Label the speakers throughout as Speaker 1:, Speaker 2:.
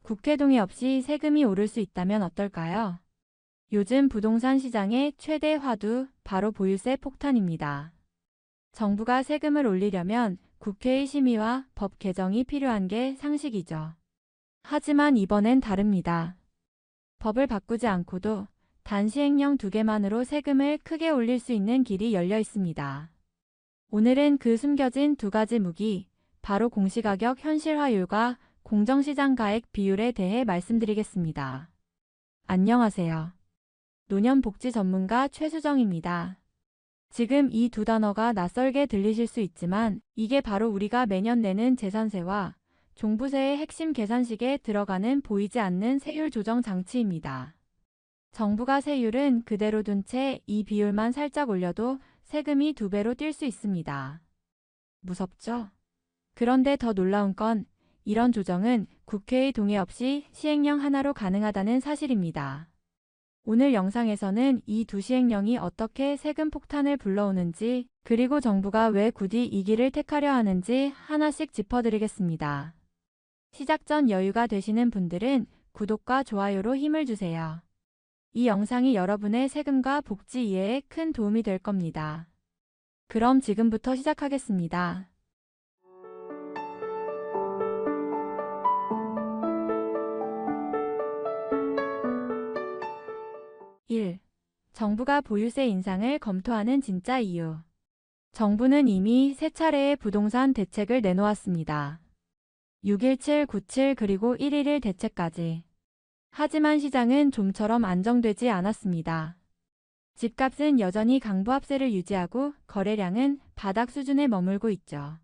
Speaker 1: 국회 동의 없이 세금이 오를 수 있다면 어떨까요? 요즘 부동산 시장의 최대 화두 바로 보유세 폭탄입니다. 정부가 세금을 올리려면 국회의 심의와 법 개정이 필요한 게 상식이죠. 하지만 이번엔 다릅니다. 법을 바꾸지 않고도 단 시행령 2개만으로 세금을 크게 올릴 수 있는 길이 열려 있습니다. 오늘은 그 숨겨진 2가지 무기, 바로 공시가격 현실화율과 공정시장 가액 비율에 대해 말씀드리겠습니다. 안녕하세요. 노년복지 전문가 최수정입니다. 지금 이 2단어가 낯설게 들리실 수 있지만 이게 바로 우리가 매년 내는 재산세와 종부세의 핵심 계산식에 들어가는 보이지 않는 세율 조정 장치입니다. 정부가 세율은 그대로 둔 채 이 비율만 살짝 올려도 세금이 2배로 뛸 수 있습니다. 무섭죠? 그런데 더 놀라운 건 이런 조정은 국회의 동의 없이 시행령 하나로 가능하다는 사실입니다. 오늘 영상에서는 이 2시행령이 어떻게 세금 폭탄을 불러오는지, 그리고 정부가 왜 굳이 이 길을 택하려 하는지 하나씩 짚어드리겠습니다. 시작 전 여유가 되시는 분들은 구독과 좋아요로 힘을 주세요. 이 영상이 여러분의 세금과 복지 이해에 큰 도움이 될 겁니다. 그럼 지금부터 시작하겠습니다. 1. 정부가 보유세 인상을 검토하는 진짜 이유. 정부는 이미 3차례의 부동산 대책을 내놓았습니다. 6.17, 9.7 그리고 1.11 대책까지. 하지만 시장은 좀처럼 안정되지 않았습니다. 집값은 여전히 강보합세를 유지하고 거래량은 바닥 수준에 머물고 있죠.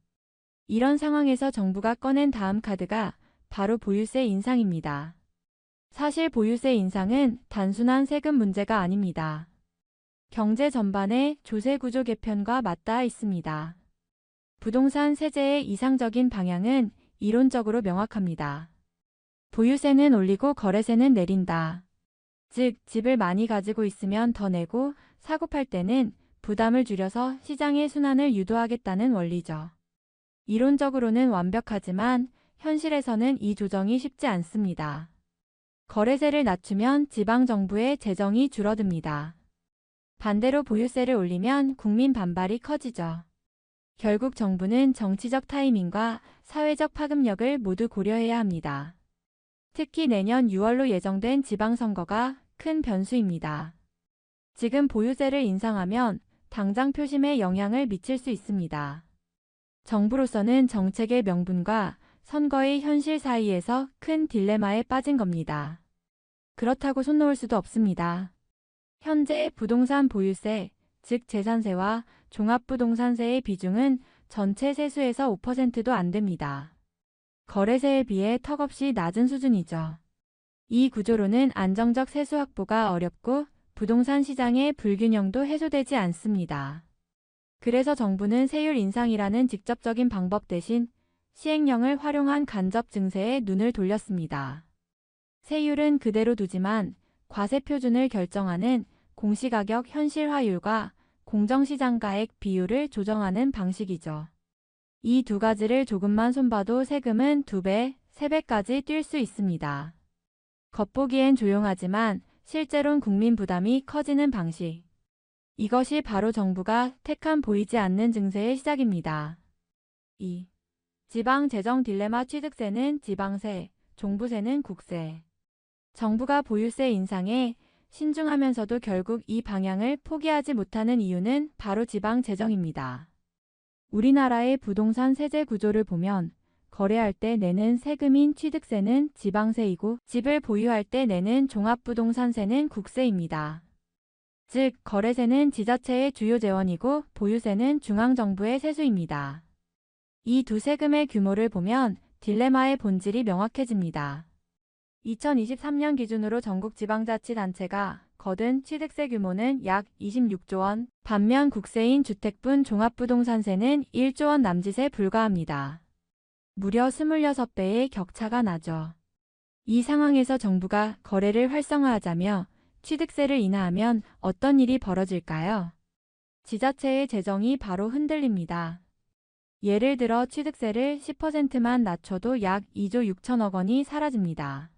Speaker 1: 이런 상황에서 정부가 꺼낸 다음 카드가 바로 보유세 인상입니다. 사실 보유세 인상은 단순한 세금 문제가 아닙니다. 경제 전반의 조세구조 개편과 맞닿아 있습니다. 부동산 세제의 이상적인 방향은 이론적으로 명확합니다. 보유세는 올리고 거래세는 내린다. 즉, 집을 많이 가지고 있으면 더 내고 사고 팔 때는 부담을 줄여서 시장의 순환을 유도하겠다는 원리죠. 이론적으로는 완벽하지만 현실에서는 이 조정이 쉽지 않습니다. 거래세를 낮추면 지방정부의 재정이 줄어듭니다. 반대로 보유세를 올리면 국민 반발이 커지죠. 결국 정부는 정치적 타이밍과 사회적 파급력을 모두 고려해야 합니다. 특히 내년 6월로 예정된 지방선거가 큰 변수입니다. 지금 보유세를 인상하면 당장 표심에 영향을 미칠 수 있습니다. 정부로서는 정책의 명분과 선거의 현실 사이에서 큰 딜레마에 빠진 겁니다. 그렇다고 손 놓을 수도 없습니다. 현재 부동산 보유세, 즉 재산세와 종합부동산세의 비중은 전체 세수에서 5%도 안 됩니다. 거래세에 비해 턱없이 낮은 수준이죠. 이 구조로는 안정적 세수 확보가 어렵고 부동산 시장의 불균형도 해소되지 않습니다. 그래서 정부는 세율 인상이라는 직접적인 방법 대신 시행령을 활용한 간접 증세에 눈을 돌렸습니다. 세율은 그대로 두지만 과세 표준을 결정하는 공시가격 현실화율과 공정시장가액 비율을 조정하는 방식이죠. 이 2가지를 조금만 손봐도 세금은 2배, 3배까지 뛸 수 있습니다. 겉보기엔 조용하지만 실제론 국민 부담이 커지는 방식. 이것이 바로 정부가 택한 보이지 않는 증세의 시작입니다. 2. 지방 재정 딜레마. 취득세는 지방세, 종부세는 국세. 정부가 보유세 인상에 신중하면서도 결국 이 방향을 포기하지 못하는 이유는 바로 지방 재정입니다. 우리나라의 부동산 세제 구조를 보면 거래할 때 내는 세금인 취득세는 지방세이고 집을 보유할 때 내는 종합부동산세는 국세입니다. 즉, 거래세는 지자체의 주요 재원이고 보유세는 중앙정부의 세수입니다. 이 2 세금의 규모를 보면 딜레마의 본질이 명확해집니다. 2023년 기준으로 전국 지방자치단체가 거둔 취득세 규모는 약 26조 원, 반면 국세인 주택분 종합부동산세는 1조 원 남짓에 불과합니다. 무려 26배의 격차가 나죠. 이 상황에서 정부가 거래를 활성화하자며 취득세를 인하하면 어떤 일이 벌어질까요? 지자체의 재정이 바로 흔들립니다. 예를 들어 취득세를 10%만 낮춰도 약 2조 6천억 원이 사라집니다.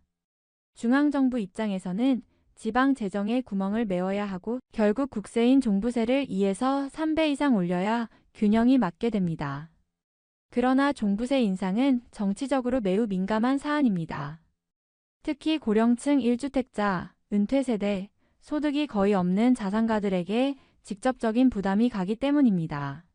Speaker 1: 중앙정부 입장에서는 지방 재정에 구멍을 메워야 하고 결국 국세인 종부세를 2에서 3배 이상 올려야 균형이 맞게 됩니다. 그러나 종부세 인상은 정치적으로 매우 민감한 사안입니다. 특히 고령층 1주택자, 은퇴세대, 소득이 거의 없는 자산가들에게 직접적인 부담이 가기 때문입니다.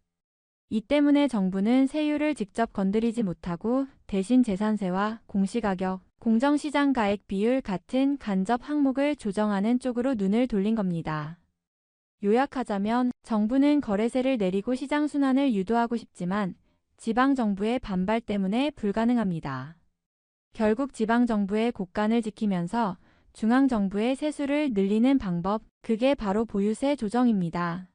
Speaker 1: 이 때문에 정부는 세율을 직접 건드리지 못하고 대신 재산세와 공시가격, 공정시장 가액 비율 같은 간접 항목을 조정하는 쪽으로 눈을 돌린 겁니다. 요약하자면 정부는 거래세를 내리고 시장 순환을 유도하고 싶지만 지방정부의 반발 때문에 불가능합니다. 결국 지방정부의 곳간을 지키면서 중앙정부의 세수를 늘리는 방법, 그게 바로 보유세 조정입니다.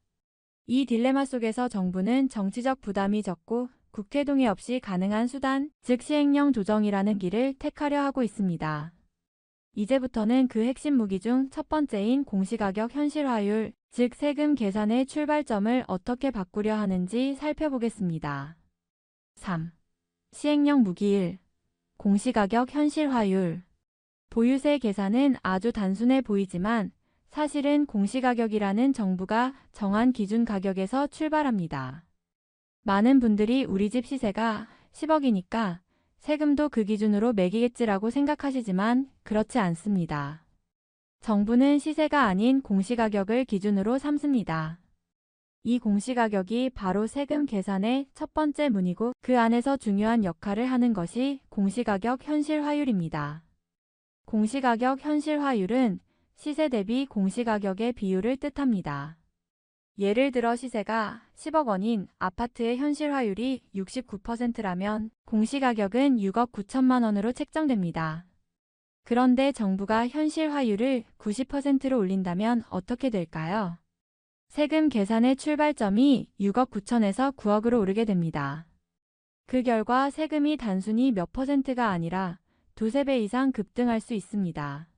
Speaker 1: 이 딜레마 속에서 정부는 정치적 부담이 적고 국회 동의 없이 가능한 수단, 즉 시행령 조정이라는 길을 택하려 하고 있습니다. 이제부터는 그 핵심 무기 중 첫 번째인 공시가격 현실화율, 즉 세금 계산의 출발점을 어떻게 바꾸려 하는지 살펴보겠습니다. 3. 시행령 무기 1. 공시가격 현실화율. 보유세 계산은 아주 단순해 보이지만 사실은 공시가격이라는 정부가 정한 기준 가격에서 출발합니다. 많은 분들이 우리 집 시세가 10억이니까 세금도 그 기준으로 매기겠지라고 생각하시지만 그렇지 않습니다. 정부는 시세가 아닌 공시가격을 기준으로 삼습니다. 이 공시가격이 바로 세금 계산의 첫 번째 문이고 그 안에서 중요한 역할을 하는 것이 공시가격 현실화율입니다. 공시가격 현실화율은 시세 대비 공시가격의 비율을 뜻합니다. 예를 들어 시세가 10억 원인 아파트의 현실화율이 69%라면 공시가격은 6억 9천만 원으로 책정됩니다. 그런데 정부가 현실화율을 90%로 올린다면 어떻게 될까요? 세금 계산의 출발점이 6억 9천에서 9억으로 오르게 됩니다. 그 결과 세금이 단순히 몇 퍼센트가 아니라 두세 배 이상 급등할 수 있습니다.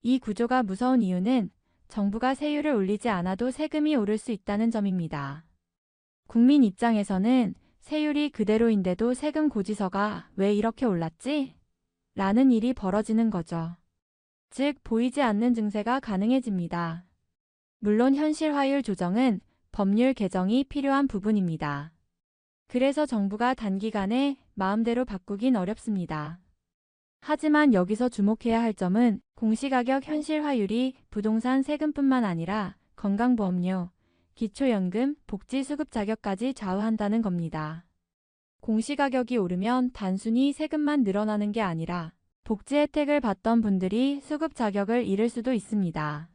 Speaker 1: 이 구조가 무서운 이유는 정부가 세율을 올리지 않아도 세금이 오를 수 있다는 점입니다. 국민 입장에서는 세율이 그대로인데도 세금 고지서가 왜 이렇게 올랐지? 라는 일이 벌어지는 거죠. 즉, 보이지 않는 증세가 가능해집니다. 물론 현실화율 조정은 법률 개정이 필요한 부분입니다. 그래서 정부가 단기간에 마음대로 바꾸긴 어렵습니다. 하지만 여기서 주목해야 할 점은 공시가격 현실화율이 부동산 세금뿐만 아니라 건강보험료, 기초연금, 복지수급 자격까지 좌우한다는 겁니다. 공시가격이 오르면 단순히 세금만 늘어나는 게 아니라 복지 혜택을 받던 분들이 수급 자격을 잃을 수도 있습니다.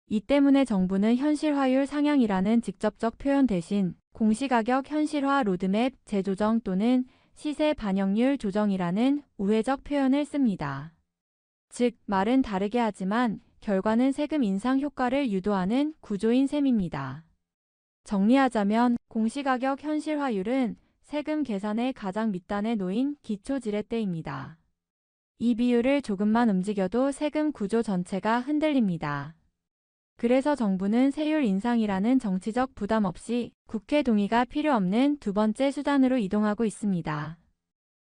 Speaker 1: 이 때문에 정부는 현실화율 상향이라는 직접적 표현 대신 공시가격 현실화 로드맵 재조정 또는 시세 반영률 조정이라는 우회적 표현을 씁니다. 즉, 말은 다르게 하지만 결과는 세금 인상 효과를 유도하는 구조인 셈입니다. 정리하자면 공시가격 현실화율은 세금 계산의 가장 밑단에 놓인 기초지렛대입니다. 이 비율을 조금만 움직여도 세금 구조 전체가 흔들립니다. 그래서 정부는 세율 인상이라는 정치적 부담 없이 국회 동의가 필요 없는 두 번째 수단으로 이동하고 있습니다.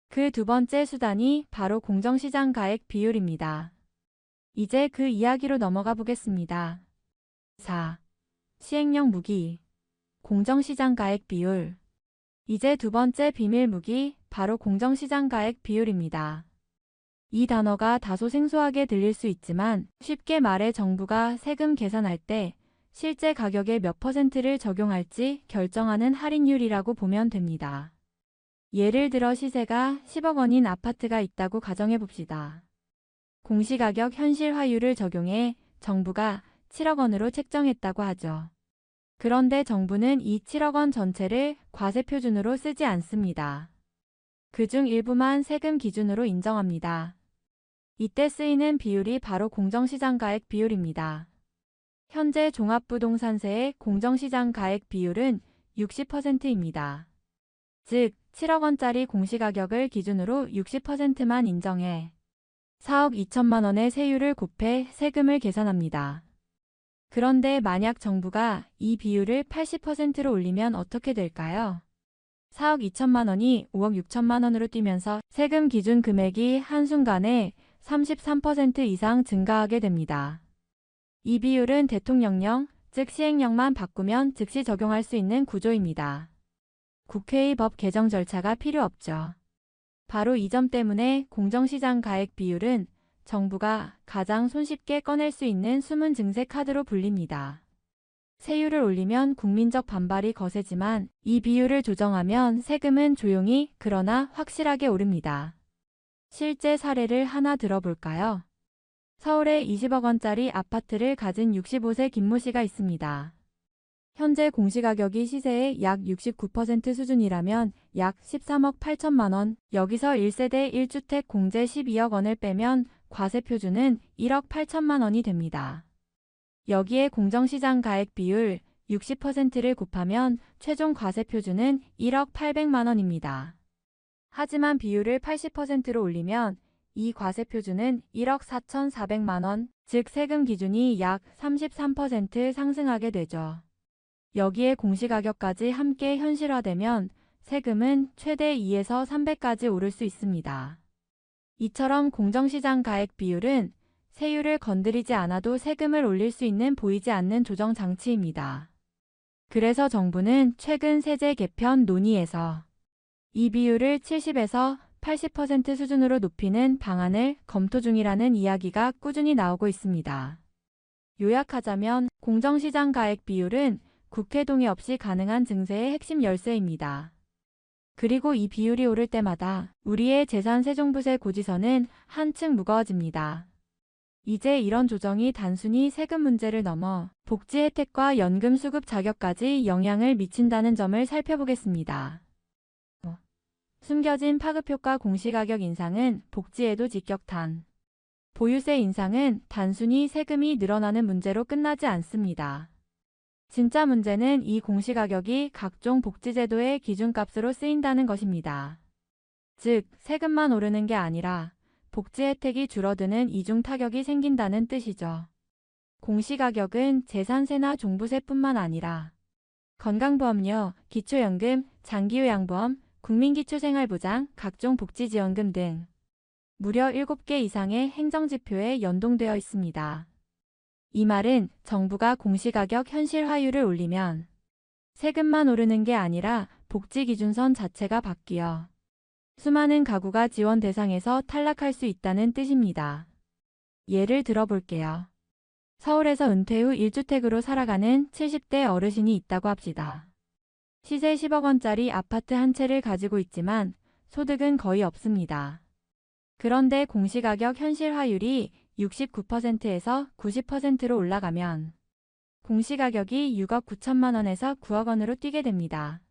Speaker 1: 그 두 번째 수단이 바로 공정시장 가액 비율입니다. 이제 그 이야기로 넘어가 보겠습니다. 4. 시행령 무기. 공정시장 가액 비율. 이제 두 번째 비밀 무기, 바로 공정시장 가액 비율입니다. 이 단어가 다소 생소하게 들릴 수 있지만 쉽게 말해 정부가 세금 계산할 때 실제 가격의 몇 퍼센트를 적용할지 결정하는 할인율이라고 보면 됩니다. 예를 들어 시세가 10억 원인 아파트가 있다고 가정해 봅시다. 공시가격 현실화율을 적용해 정부가 7억 원으로 책정했다고 하죠. 그런데 정부는 이 7억 원 전체를 과세표준으로 쓰지 않습니다. 그중 일부만 세금 기준으로 인정합니다. 이때 쓰이는 비율이 바로 공정시장가액 비율입니다. 현재 종합부동산세의 공정시장 가액 비율은 60%입니다. 즉, 7억 원짜리 공시가격을 기준으로 60%만 인정해 4억 2천만 원의 세율을 곱해 세금을 계산합니다. 그런데 만약 정부가 이 비율을 80%로 올리면 어떻게 될까요? 4억 2천만 원이 5억 6천만 원으로 뛰면서 세금 기준 금액이 한순간에 33% 이상 증가하게 됩니다. 이 비율은 대통령령, 즉 시행령만 바꾸면 즉시 적용할 수 있는 구조입니다. 국회의 법 개정 절차가 필요 없죠. 바로 이 점 때문에 공정시장 가액 비율은 정부가 가장 손쉽게 꺼낼 수 있는 숨은 증세 카드로 불립니다. 세율을 올리면 국민적 반발이 거세지만 이 비율을 조정하면 세금은 조용히 그러나 확실하게 오릅니다. 실제 사례를 하나 들어볼까요? 서울에 20억 원짜리 아파트를 가진 65세 김모 씨가 있습니다. 현재 공시가격이 시세의 약 69% 수준이라면 약 13억 8천만 원, 여기서 1세대 1주택 공제 12억 원을 빼면 과세표준은 1억 8천만 원이 됩니다. 여기에 공정시장 가액 비율 60%를 곱하면 최종 과세표준은 1억 800만 원입니다. 하지만 비율을 80%로 올리면 이 과세표준은 1억 4,400만 원, 즉 세금 기준이 약 33% 상승하게 되죠. 여기에 공시가격까지 함께 현실화되면 세금은 최대 2에서 3배까지 오를 수 있습니다. 이처럼 공정시장 가액 비율은 세율을 건드리지 않아도 세금을 올릴 수 있는 보이지 않는 조정 장치입니다. 그래서 정부는 최근 세제 개편 논의에서 이 비율을 70에서 80% 수준으로 높이는 방안을 검토 중이라는 이야기가 꾸준히 나오고 있습니다. 요약하자면 공정시장 가액 비율은 국회 동의 없이 가능한 증세의 핵심 열쇠입니다. 그리고 이 비율이 오를 때마다 우리의 재산세종부세 고지서는 한층 무거워집니다. 이제 이런 조정이 단순히 세금 문제를 넘어 복지 혜택과 연금 수급 자격까지 영향을 미친다는 점을 살펴보겠습니다. 숨겨진 파급효과 공시가격 인상은 복지에도 직격탄. 보유세 인상은 단순히 세금이 늘어나는 문제로 끝나지 않습니다. 진짜 문제는 이 공시가격이 각종 복지제도의 기준값으로 쓰인다는 것입니다. 즉, 세금만 오르는 게 아니라 복지 혜택이 줄어드는 이중 타격이 생긴다는 뜻이죠. 공시가격은 재산세나 종부세뿐만 아니라 건강보험료, 기초연금, 장기요양보험, 국민기초생활보장, 각종 복지지원금 등 무려 7개 이상의 행정지표에 연동되어 있습니다. 이 말은 정부가 공시가격 현실화율을 올리면 세금만 오르는 게 아니라 복지기준선 자체가 바뀌어 수많은 가구가 지원 대상에서 탈락할 수 있다는 뜻입니다. 예를 들어볼게요. 서울에서 은퇴 후 1주택으로 살아가는 70대 어르신이 있다고 합시다. 시세 10억 원짜리 아파트 한 채를 가지고 있지만 소득은 거의 없습니다. 그런데 공시가격 현실화율이 69%에서 90%로 올라가면 공시가격이 6억 9천만 원에서 9억 원으로 뛰게 됩니다.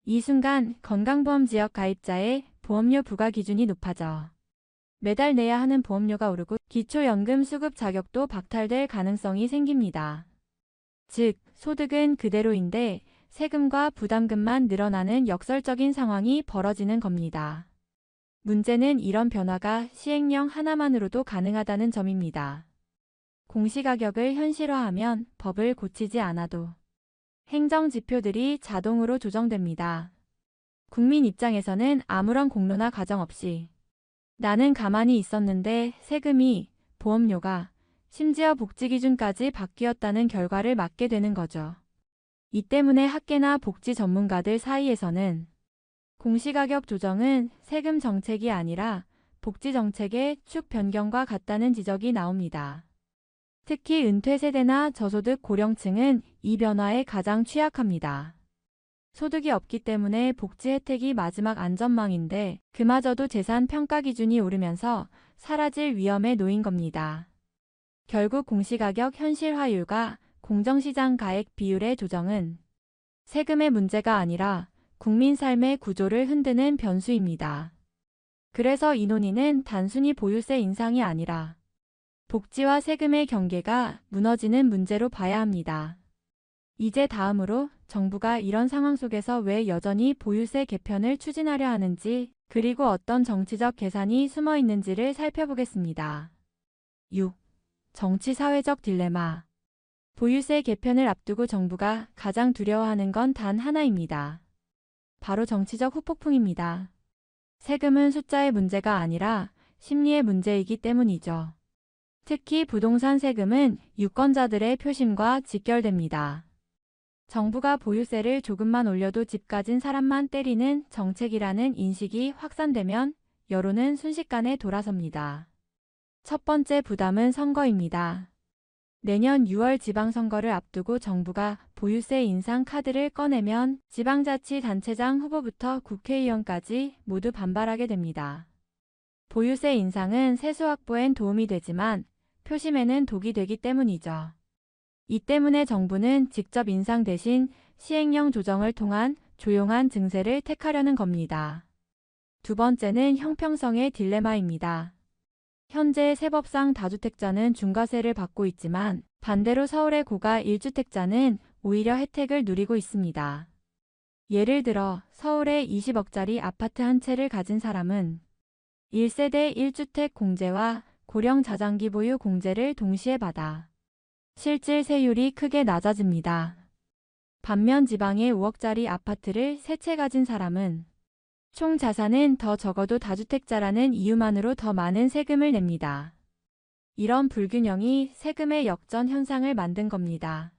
Speaker 1: 이 순간 건강보험 지역 가입자의 보험료 부과 기준이 높아져 매달 내야 하는 보험료가 오르고 기초연금 수급 자격도 박탈될 가능성이 생깁니다. 즉, 소득은 그대로인데 세금과 부담금만 늘어나는 역설적인 상황이 벌어지는 겁니다. 문제는 이런 변화가 시행령 하나만으로도 가능하다는 점입니다. 공시가격을 현실화하면 법을 고치지 않아도 행정지표들이 자동으로 조정됩니다. 국민 입장에서는 아무런 공로나 가정 없이 나는 가만히 있었는데 세금이, 보험료가, 심지어 복지기준까지 바뀌었다는 결과를 맞게 되는 거죠. 이 때문에 학계나 복지 전문가들 사이에서는 공시가격 조정은 세금 정책이 아니라 복지 정책의 축 변경과 같다는 지적이 나옵니다. 특히 은퇴 세대나 저소득 고령층은 이 변화에 가장 취약합니다. 소득이 없기 때문에 복지 혜택이 마지막 안전망인데 그마저도 재산 평가 기준이 오르면서 사라질 위험에 놓인 겁니다. 결국 공시가격 현실화율과 공정시장 가액 비율의 조정은 세금의 문제가 아니라 국민 삶의 구조를 흔드는 변수입니다. 그래서 이 논의는 단순히 보유세 인상이 아니라 복지와 세금의 경계가 무너지는 문제로 봐야 합니다. 이제 다음으로 정부가 이런 상황 속에서 왜 여전히 보유세 개편을 추진하려 하는지, 그리고 어떤 정치적 계산이 숨어 있는지를 살펴보겠습니다. 6. 정치-사회적 딜레마. 보유세 개편을 앞두고 정부가 가장 두려워하는 건 단 하나입니다. 바로 정치적 후폭풍입니다. 세금은 숫자의 문제가 아니라 심리의 문제이기 때문이죠. 특히 부동산 세금은 유권자들의 표심과 직결됩니다. 정부가 보유세를 조금만 올려도 집 가진 사람만 때리는 정책이라는 인식이 확산되면 여론은 순식간에 돌아섭니다. 첫 번째 부담은 선거입니다. 내년 6월 지방선거를 앞두고 정부가 보유세 인상 카드를 꺼내면 지방자치단체장 후보부터 국회의원까지 모두 반발하게 됩니다. 보유세 인상은 세수 확보엔 도움이 되지만 표심에는 독이 되기 때문이죠. 이 때문에 정부는 직접 인상 대신 시행령 조정을 통한 조용한 증세를 택하려는 겁니다. 두 번째는 형평성의 딜레마입니다. 현재 세법상 다주택자는 중과세를 받고 있지만 반대로 서울의 고가 1주택자는 오히려 혜택을 누리고 있습니다. 예를 들어 서울의 20억짜리 아파트 한 채를 가진 사람은 1세대 1주택 공제와 고령 자장기 보유 공제를 동시에 받아 실질 세율이 크게 낮아집니다. 반면 지방의 5억짜리 아파트를 3채 가진 사람은 총 자산은 더 적어도 다주택자라는 이유만으로 더 많은 세금을 냅니다. 이런 불균형이 세금의 역전 현상을 만든 겁니다.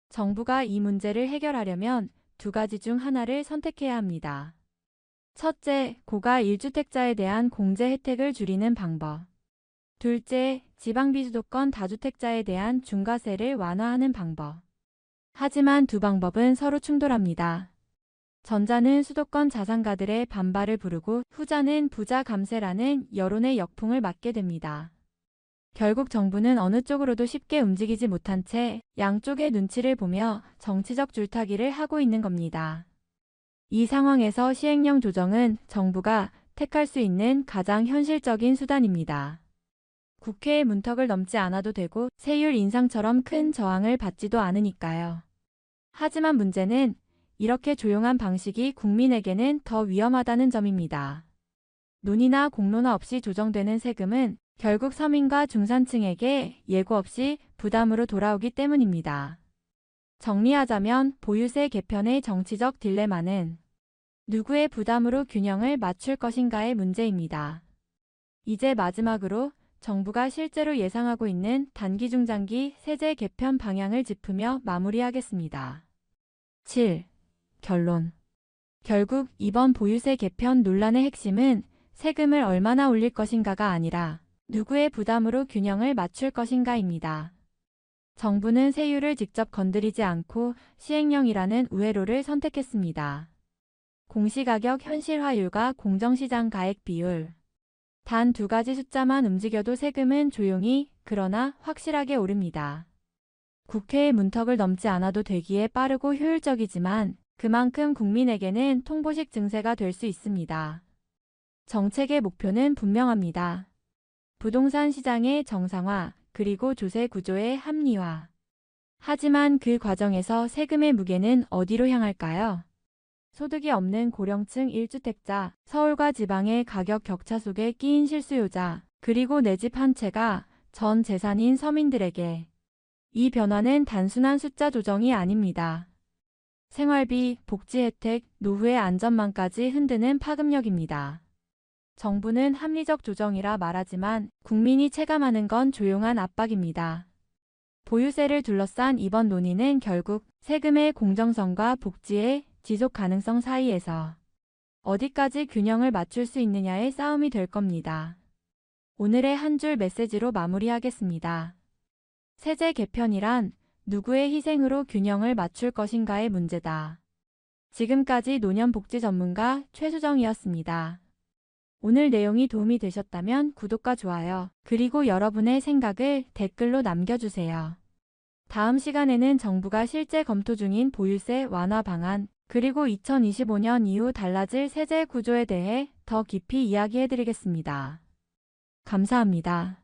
Speaker 1: 정부가 이 문제를 해결하려면 두 가지 중 하나를 선택해야 합니다. 첫째, 고가 1주택자에 대한 공제 혜택을 줄이는 방법. 둘째, 지방 비수도권 다주택자에 대한 중과세를 완화하는 방법. 하지만 두 방법은 서로 충돌합니다. 전자는 수도권 자산가들의 반발을 부르고 후자는 부자 감세라는 여론의 역풍을 맞게 됩니다. 결국 정부는 어느 쪽으로도 쉽게 움직이지 못한 채 양쪽의 눈치를 보며 정치적 줄타기를 하고 있는 겁니다. 이 상황에서 시행령 조정은 정부가 택할 수 있는 가장 현실적인 수단입니다. 국회의 문턱을 넘지 않아도 되고 세율 인상처럼 큰 저항을 받지도 않으니까요. 하지만 문제는 이렇게 조용한 방식이 국민에게는 더 위험하다는 점입니다. 논의나 공론화 없이 조정되는 세금은 결국 서민과 중산층에게 예고 없이 부담으로 돌아오기 때문입니다. 정리하자면 보유세 개편의 정치적 딜레마는 누구의 부담으로 균형을 맞출 것인가의 문제입니다. 이제 마지막으로 정부가 실제로 예상하고 있는 단기 중장기 세제 개편 방향을 짚으며 마무리하겠습니다. 7. 결론. 결국 이번 보유세 개편 논란의 핵심은 세금을 얼마나 올릴 것인가가 아니라 누구의 부담으로 균형을 맞출 것인가입니다. 정부는 세율을 직접 건드리지 않고 시행령이라는 우회로를 선택했습니다. 공시가격 현실화율과 공정시장 가액 비율. 단 두 가지 숫자만 움직여도 세금은 조용히 그러나 확실하게 오릅니다. 국회의 문턱을 넘지 않아도 되기에 빠르고 효율적이지만 그만큼 국민에게는 통보식 증세가 될 수 있습니다. 정책의 목표는 분명합니다. 부동산 시장의 정상화, 그리고 조세 구조의 합리화. 하지만 그 과정에서 세금의 무게는 어디로 향할까요? 소득이 없는 고령층 1주택자, 서울과 지방의 가격 격차 속에 끼인 실수요자, 그리고 내 집 한 채가 전 재산인 서민들에게. 이 변화는 단순한 숫자 조정이 아닙니다. 생활비, 복지 혜택, 노후의 안전망까지 흔드는 파급력입니다. 정부는 합리적 조정이라 말하지만 국민이 체감하는 건 조용한 압박입니다. 보유세를 둘러싼 이번 논의는 결국 세금의 공정성과 복지의 지속 가능성 사이에서 어디까지 균형을 맞출 수 있느냐의 싸움이 될 겁니다. 오늘의 한 줄 메시지로 마무리하겠습니다. 세제 개편이란 누구의 희생으로 균형을 맞출 것인가의 문제다. 지금까지 노년복지 전문가 최수정이었습니다. 오늘 내용이 도움이 되셨다면 구독과 좋아요, 그리고 여러분의 생각을 댓글로 남겨주세요. 다음 시간에는 정부가 실제 검토 중인 보유세 완화 방안, 그리고 2025년 이후 달라질 세제 구조에 대해 더 깊이 이야기해드리겠습니다. 감사합니다.